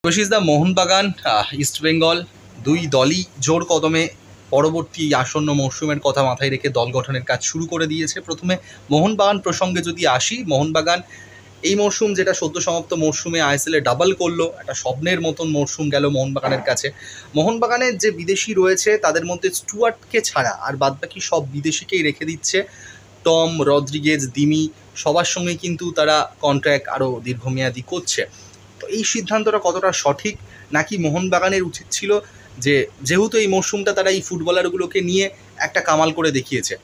দা মোহনবাগান ইস্টবেঙ্গল দুই দলই জোর কদমে পরবর্তী আসন্ন মরশুমের কথা মাথায় রেখে দল গঠনের কাজ শুরু করে দিয়েছে। প্রথমে মোহনবাগান প্রসঙ্গে যদি আসি, মোহনবাগান এই মরশুম যেটা সদ্য সমাপ্ত মরশুমে আইএসএলে ডাবল করলো, একটা স্বপ্নের মতন মরশুম গেল মোহনবাগানের কাছে। মোহনবাগানের যে বিদেশি রয়েছে তাদের মধ্যে স্টুয়ার্টকে ছাড়া আর বাদবাকি সব বিদেশিকেই রেখে দিচ্ছে। টম, রদ্রিগেজ, দিমি সবার সঙ্গে কিন্তু তারা কন্ট্রাক্ট আরও দীর্ঘমেয়াদী করছে। তো এই সিদ্ধান্তটা কতটা সঠিক, নাকি মোহনবাগানের উচিত ছিল যে যেহেতু এই মরশুমটা তারা এই ফুটবলারগুলোকে নিয়ে একটা কামাল করে দেখিয়েছে,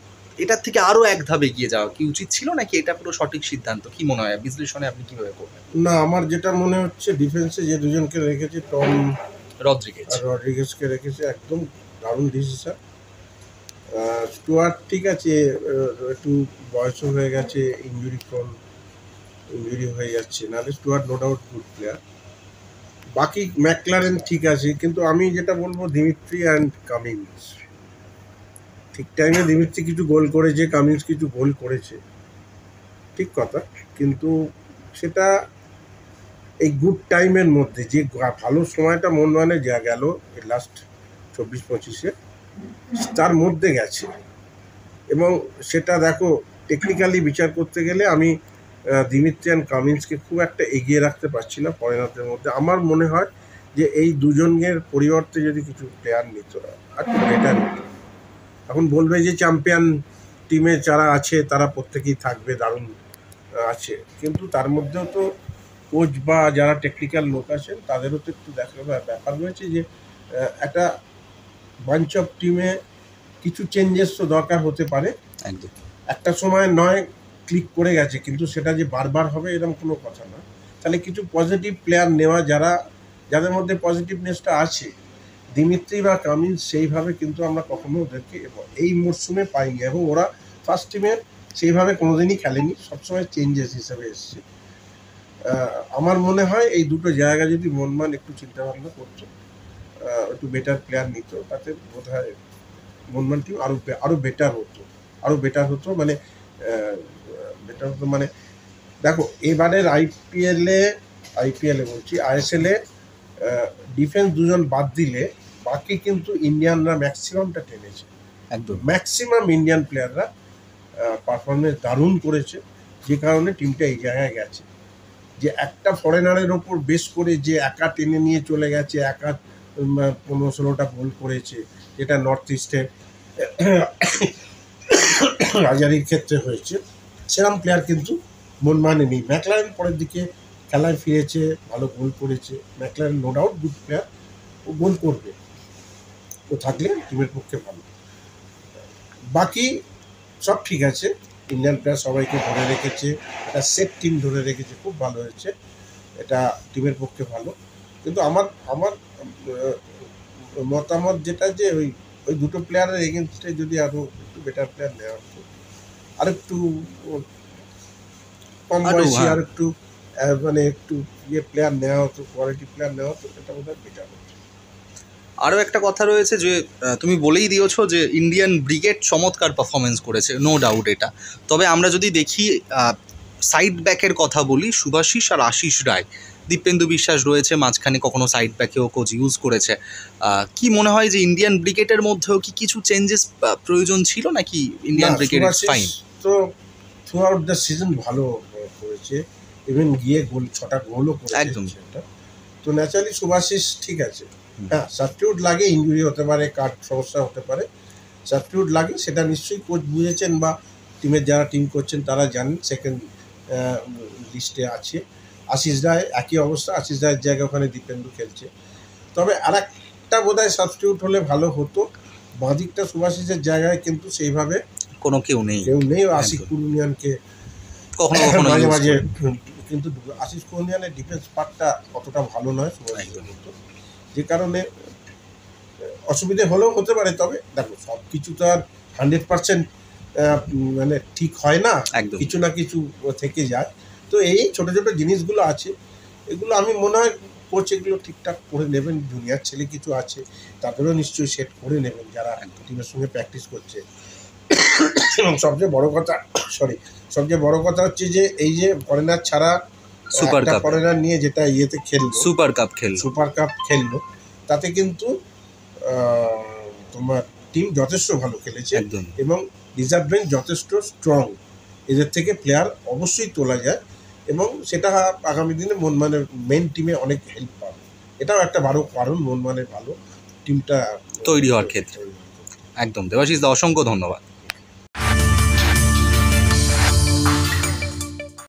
এটার থেকে আরও এক ধাপ এগিয়ে যাওয়া কি উচিত ছিল, নাকি এটা পুরো সঠিক সিদ্ধান্ত? কি মনে হয়, বিশ্লেষণে আপনি কীভাবে করবেন? না, আমার যেটা মনে হচ্ছে ডিফেন্সে যে দুজনকে রেখেছে, টম রদ্রিগেজকে রেখেছে, একদম দারুণ ডিসিশন। স্টুয়ার্ট ঠিক আছে, একটু বয়সও হয়ে গেছে, ইঞ্জুরি হয়ে যাচ্ছে, নাহলে Stuart no doubt good player. বাকি ম্যাকলারেন ঠিক আছে, কিন্তু আমি যেটা বলবো দিমিত্রি অ্যান্ড কামিন্স, ঠিক টাইমে দিমিত্রি কিছু গোল করেছে, কামিন্স কিছু গোল করেছে, ঠিক কথা, কিন্তু সেটা এই গুড টাইমের মধ্যে যে ভালো সময়টা মোহনবাগানে যা গেল লাস্ট 24-25-এ তার মধ্যে গেছে। এবং সেটা দেখো টেকনিক্যালি বিচার করতে গেলে আমি দিমিত্রি অ্যান্ড কামিন্সকে খুব একটা এগিয়ে রাখতে পারছি না ফরেনারদের মধ্যে। আমার মনে হয় যে এই দুজনের পরিবর্তে যদি কিছু প্লেয়ার নিত আর একটু বেটার নিত। এখন বলবে যে চ্যাম্পিয়ন টিমে যারা আছে তারা প্রত্যেকেই থাকবে, দারুণ আছে, কিন্তু তার মধ্যেও তো কোচ বা যারা টেকনিক্যাল লোক আছেন তাদেরও তো একটু দেখার ব্যাপার রয়েছে যে একটা বাঞ্চ অফ টিমে কিছু চেঞ্জেস তো দরকার হতে পারে। একদম, একটা সময় নয় ক্লিক করে গেছে, কিন্তু সেটা যে বারবার হবে এরকম কোনো কথা না। তাহলে কিছু পজিটিভ প্লেয়ার নেওয়া, যাদের মধ্যে পজিটিভনেসটা আছে। দিমিত্রি বা কামিন্স সেইভাবে কিন্তু আমরা কখনো ওদেরকে এই মরশুমে পাইনি, এবং ওরা ফার্স্ট টিমের সেইভাবে কোনোদিনই খেলেনি, সবসময় চেঞ্জেস হিসেবে এসছে। আমার মনে হয় এই দুটো জায়গা যদি মোহনবাগান একটু চিন্তাভাবনা করতো, একটু বেটার প্লেয়ার নিত, তাতে বোধ হয় মোহনবাগান টিম আরও বেটার হতো। মানে দেখো এবারের আইপিএলে বলছি, আইএসএলে ডিফেন্স দুজন বাদ দিলে বাকি কিন্তু ইন্ডিয়ানরা ম্যাক্সিমামটা টেনেছে। একদম ম্যাক্সিমাম ইন্ডিয়ান প্লেয়াররা পারফরমেন্স দারুণ করেছে, যে কারণে টিমটা এই জায়গায় গেছে। যে একটা ফরেনারের ওপর বেস করে যে একা টেনে নিয়ে চলে গেছে, একা 15-16টা গোল করেছে, যেটা নর্থ ইস্টে রাজারির ক্ষেত্রে হয়েছে, সেরকম প্লেয়ার কিন্তু মোহনবাগানে নেই। ম্যাকলারেন পরের দিকে খেলায় ফিরেছে, ভালো গোল করেছে। McLaren no doubt good player, ও গোল করবে, ও থাকলে টিমের পক্ষে ভালো। বাকি সব ঠিক আছে, ইন্ডিয়ান প্লেয়ার সবাইকে ধরে রেখেছে, একটা সেট টিম ধরে রেখেছে, খুব ভালো হয়েছে, এটা টিমের পক্ষে ভালো। কিন্তু আমার মতামত যেটা, যে ওই দুটো প্লেয়ারের এগেনস্টে যদি আরও একটু বেটার প্লেয়ার নেওয়া হতো, আর একটু কম বয়সী, আর একটু মানে একটু প্লেয়ার নেওয়া হতো, কোয়ালিটি প্লেয়ার নেওয়া হতো, এটা বোধ হয় বেটার হতো। আরও একটা কথা রয়েছে যে তুমি বলেই দিয়েছো যে ইন্ডিয়ান ব্রিগেড চমৎকার পারফরমেন্স করেছে, নো ডাউট এটা। তবে আমরা যদি দেখি সাইড ব্যাকের কথা বলি, শুভাশিস আর আশিস রায়, দীপেন্দু বিশ্বাস রয়েছে মাঝখানে, কখনো সাইড ব্যাকেও কোচ ইউজ করেছে। কি মনে হয় যে ইন্ডিয়ান ব্রিগেডের মধ্যেও কি কিছু চেঞ্জেস প্রয়োজন ছিল, নাকি ইন্ডিয়ান ব্রিগেড ফাইন? তো থ্রু আউট দ্য সিজন ভালো করেছে, ইভেন গিয়ে 6টা গোলও করেছে। একদম, তো ন্যাচারালি শুভাশিস ঠিক আছে। হ্যাঁ, সাবস্টিটিউট লাগে, ইনজুরি হতে পারে, কার্ড সমস্যা হতে পারে, সাবস্টিটিউট লাগে, সেটা নিশ্চয়ই কোচ বুঝেছেন, বা টিমের যারা টিম করছেন তারা জানেন, সেকেন্ড লিস্টে আছে। আশিস রায় একই অবস্থা, আশিস রায়ের জায়গায় ওখানে দীপেন্দু খেলছে। তবে আর একটা বোধ হয় সাবস্টিটিউট হলে ভালো হতো, বাঁদিকটা শুভাশিসের জায়গায় কিন্তু সেইভাবে কেউ নেই। আশিস কুরুনিয়ানকে মাঝে মাঝে, কিন্তু আশিস কুরুনিয়ানের ডিফেন্স পার্টটা অতটা ভালো নয় শুভাশিসের মতো, যে কারণে অসুবিধে হলেও হতে পারে। তবে দেখো সব কিছু তো আর 100% মানে ঠিক হয় না, কিছু না কিছু থেকে যায়। তো এই ছোটো ছোটো জিনিসগুলো আছে, এগুলো আমি মনে হয় কোচ এগুলো ঠিকঠাক করে নেবেন। জুনিয়র ছেলে কিছু আছে, তাদেরও নিশ্চয়ই সেট করে নেবেন যারা টিমের সঙ্গে প্র্যাকটিস করছে। এবং সবচেয়ে বড় কথা হচ্ছে যে এই যে ফরেনার ছাড়া সুপার কাপ, ফরেনার নিয়ে যেটা ইয়েতে খেললো, সুপার কাপ খেললো, সুপার কাপ খেললো, তাতে কিন্তু তোমার টিম যথেষ্ট ভালো খেলেছে একদম এবং রিজার্ভ বেঞ্চ যথেষ্ট স্ট্রং। এদের থেকে প্লেয়ার অবশ্যই তোলা যায় এবং সেটা আগামী দিনে মনমানের মেন টিমে অনেক হেল্প পাবে। এটাও একটা বড় কারণ মনমানের ভালো টিমটা তৈরি হওয়ার ক্ষেত্রে। একদম দেবাশিস দা, অসংখ্য ধন্যবাদ।